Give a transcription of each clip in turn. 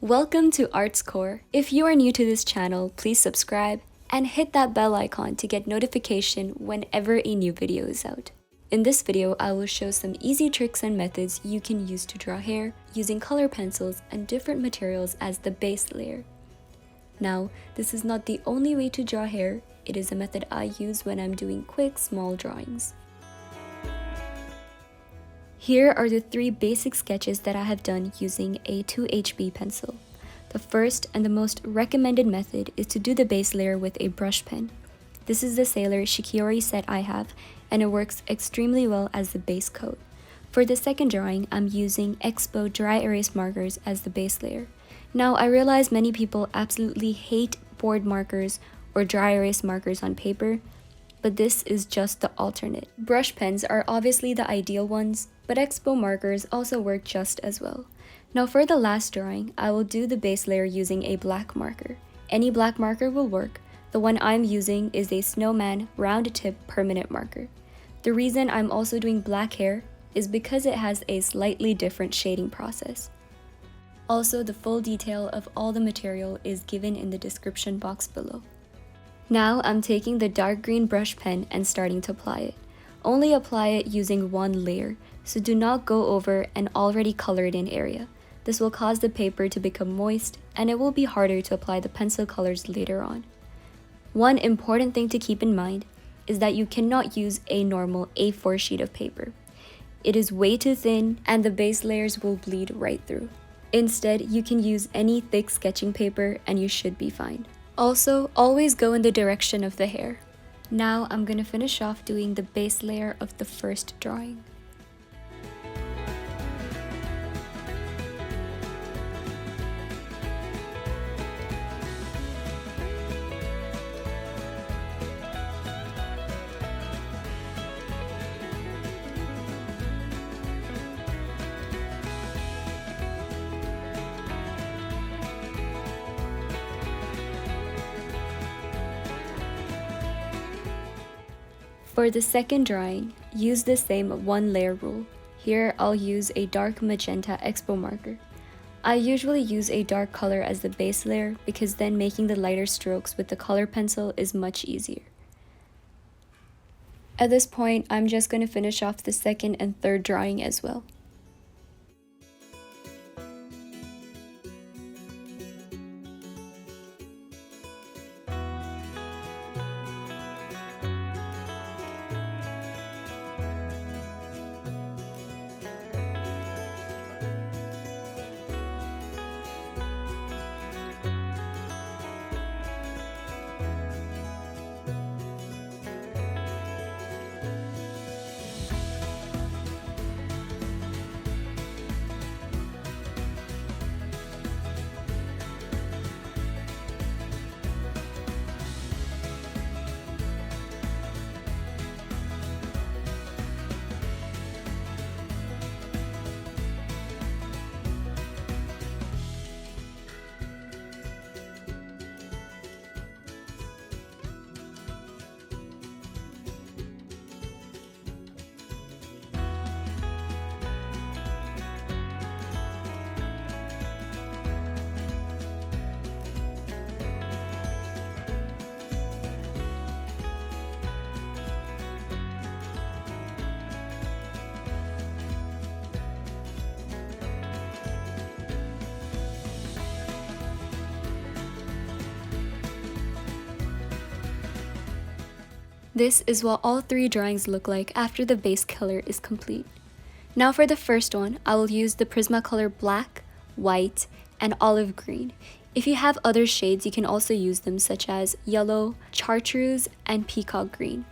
Welcome to Arts Core. If you are new to this channel, please subscribe and hit that bell icon to get notification whenever a new video is out. In this video, I will show some easy tricks and methods you can use to draw hair using color pencils and different materials as the base layer. Now, this is not the only way to draw hair, it is a method I use when I'm doing quick, small drawings. Here are the 3 basic sketches that I have done using a 2HB pencil. The first and the most recommended method is to do the base layer with a brush pen. This is the Sailor Shikiori set I have, and it works extremely well as the base coat. For the second drawing, I'm using Expo Dry Erase Markers as the base layer. Now, I realize many people absolutely hate board markers or dry erase markers on paper, but this is just the alternate. Brush pens are obviously the ideal ones, but Expo markers also work just as well. Now for the last drawing, I will do the base layer using a black marker. Any black marker will work. The one I'm using is a Snowman round tip permanent marker. The reason I'm also doing black hair is because it has a slightly different shading process. Also, the full detail of all the material is given in the description box below. Now I'm taking the dark green brush pen and starting to apply it. Only apply it using one layer, so do not go over an already colored in area. This will cause the paper to become moist and it will be harder to apply the pencil colors later on. One important thing to keep in mind is that you cannot use a normal A4 sheet of paper. It is way too thin and the base layers will bleed right through. Instead, you can use any thick sketching paper and you should be fine. Also, always go in the direction of the hair. Now I'm gonna finish off doing the base layer of the first drawing. For the second drawing, use the same one layer rule. Here I'll use a dark magenta Expo marker. I usually use a dark color as the base layer because then making the lighter strokes with the color pencil is much easier. At this point, I'm just going to finish off the second and third drawing as well. This is what all 3 drawings look like after the base color is complete. Now for the first one, I will use the Prismacolor Black, White, and Olive Green. If you have other shades, you can also use them such as Yellow, Chartreuse, and Peacock Green.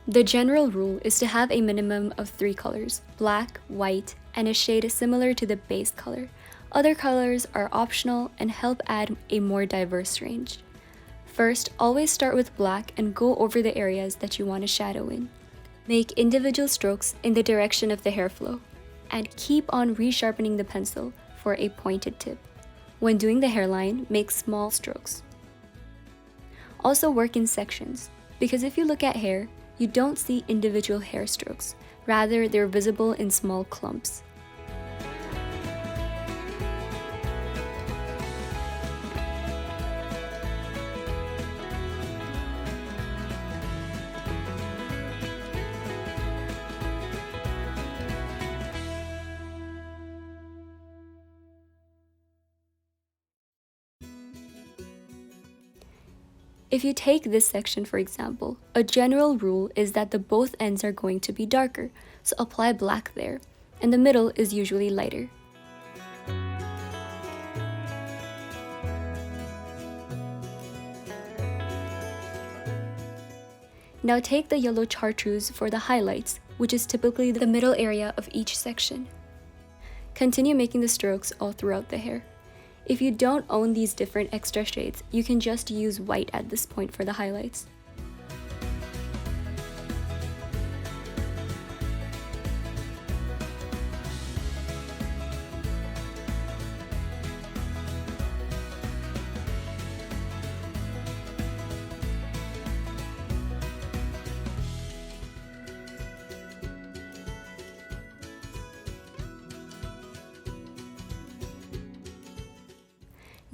The general rule is to have a minimum of 3 colors, black, white, and a shade similar to the base color. Other colors are optional and help add a more diverse range. First, always start with black and go over the areas that you want to shadow in. Make individual strokes in the direction of the hair flow, and keep on resharpening the pencil for a pointed tip. When doing the hairline, make small strokes. Also work in sections, because if you look at hair, you don't see individual hair strokes, rather they're visible in small clumps. If you take this section for example, a general rule is that the both ends are going to be darker, so apply black there, and the middle is usually lighter. Now take the yellow chartreuse for the highlights, which is typically the middle area of each section. Continue making the strokes all throughout the hair. If you don't own these different extra shades, you can just use white at this point for the highlights.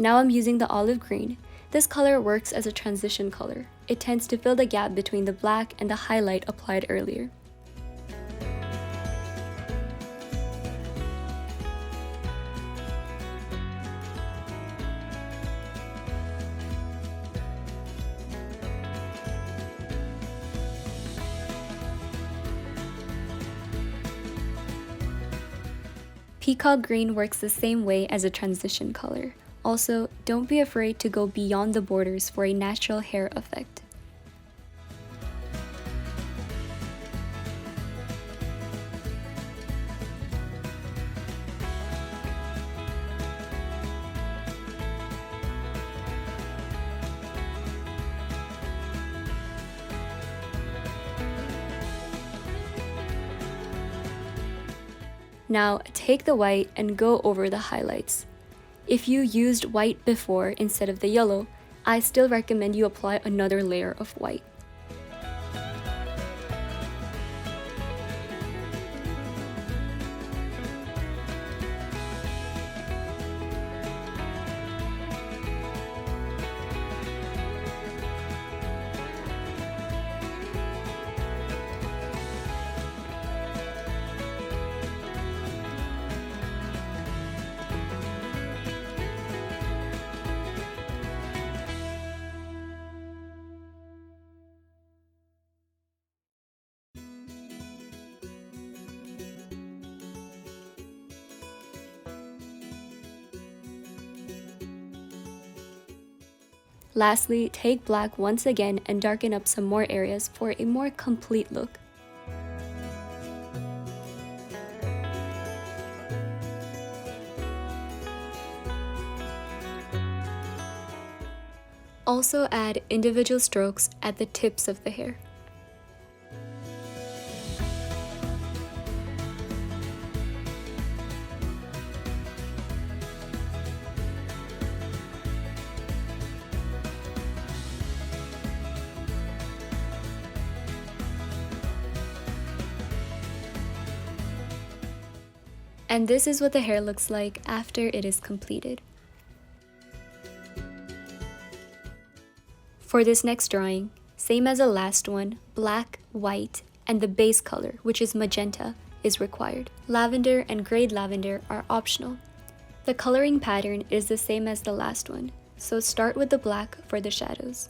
Now I'm using the olive green. This color works as a transition color. It tends to fill the gap between the black and the highlight applied earlier. Peacock green works the same way as a transition color. Also, don't be afraid to go beyond the borders for a natural hair effect. Now, take the white and go over the highlights. If you used white before instead of the yellow, I still recommend you apply another layer of white. Lastly, take black once again and darken up some more areas for a more complete look. Also add individual strokes at the tips of the hair. And this is what the hair looks like after it is completed. For this next drawing, same as the last one, black, white, and the base color, which is magenta, is required. Lavender and grade lavender are optional. The coloring pattern is the same as the last one, so start with the black for the shadows.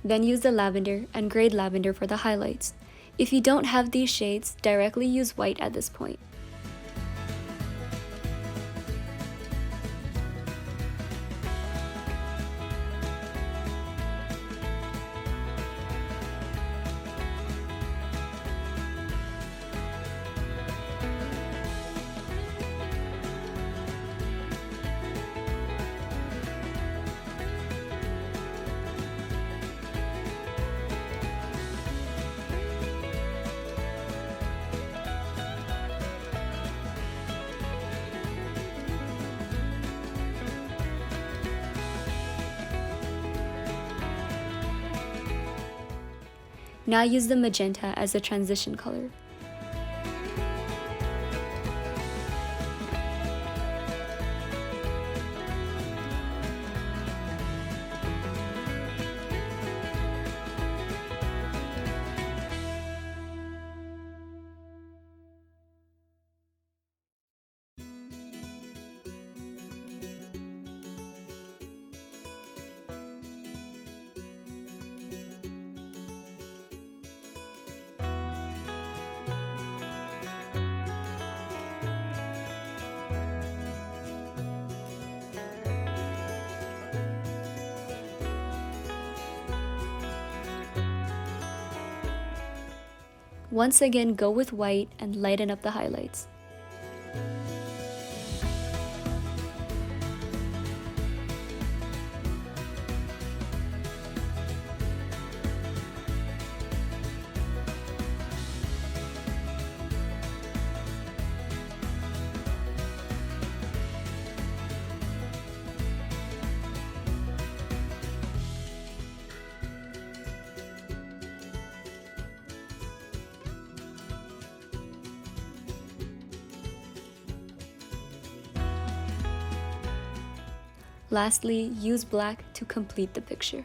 Then use the lavender and grade lavender for the highlights. If you don't have these shades, directly use white at this point. Now use the magenta as the transition color. Once again, go with white and lighten up the highlights. Lastly, use black to complete the picture.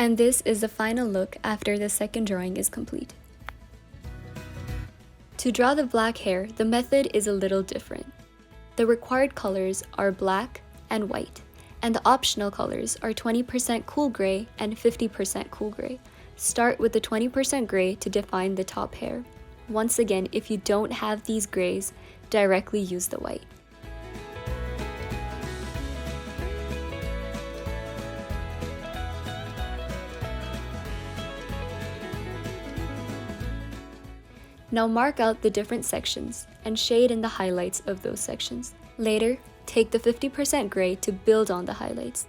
And this is the final look after the second drawing is complete. To draw the black hair, the method is a little different. The required colors are black and white, and the optional colors are 20% cool gray and 50% cool gray. Start with the 20% gray to define the top hair. Once again, if you don't have these grays, directly use the white. Now mark out the different sections and shade in the highlights of those sections. Later, take the 50% gray to build on the highlights.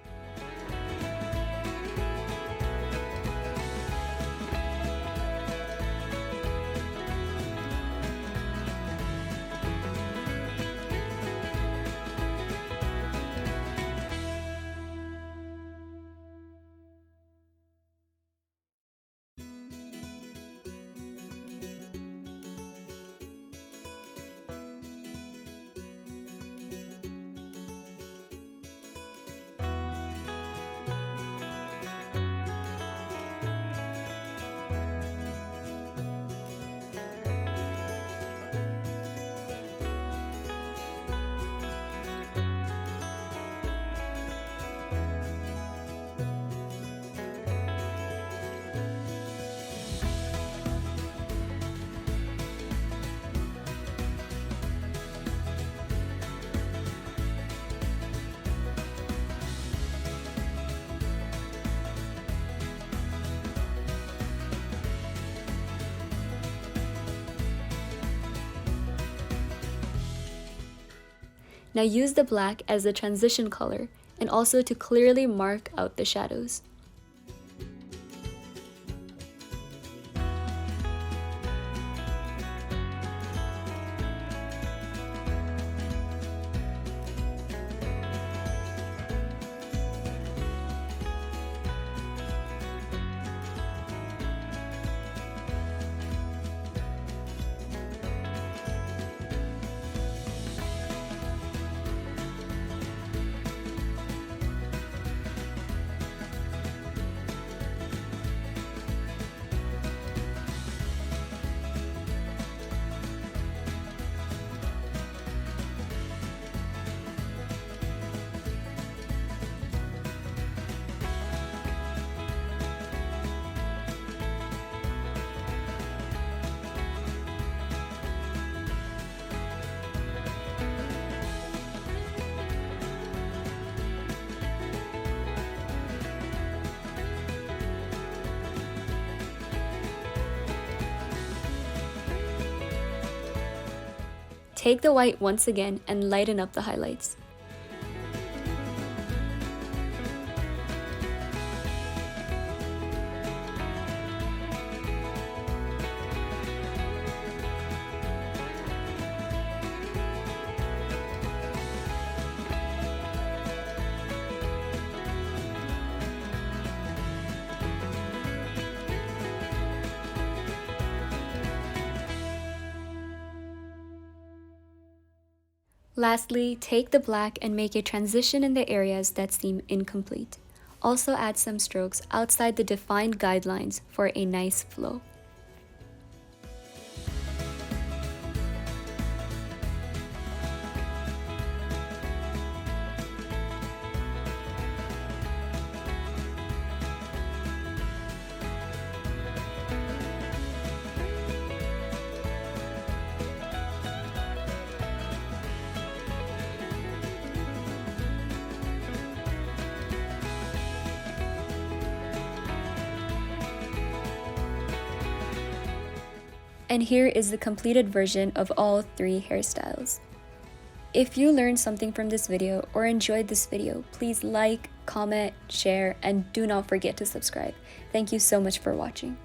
Now use the black as the transition color and also to clearly mark out the shadows. Take the white once again and lighten up the highlights. Lastly, take the black and make a transition in the areas that seem incomplete. Also add some strokes outside the defined guidelines for a nice flow. And here is the completed version of all 3 hairstyles. If you learned something from this video or enjoyed this video, please like, comment, share, and do not forget to subscribe. Thank you so much for watching.